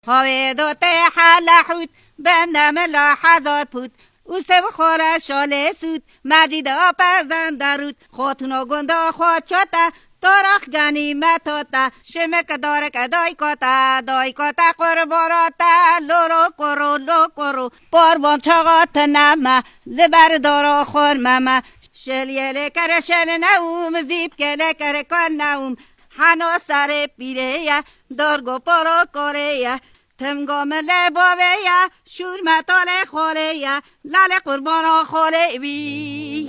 هاوی دوته حلحوت بندم لاحظات پود او سب خوره شاله سود مجید آپزن درود خاتونا گنده خود کتا دارخ گنیمتاتا شمک دارک دای کتا قرباراتا لورو کرو باربان چاقات نما لبر دارا خور مما شلیه کر شل نوم زیب کله کر کل نوم هنو سر پیره یا دارگو پارو کاره یا تمگام لباوه یا شور مطال خوره یا لال قربانا خوره بی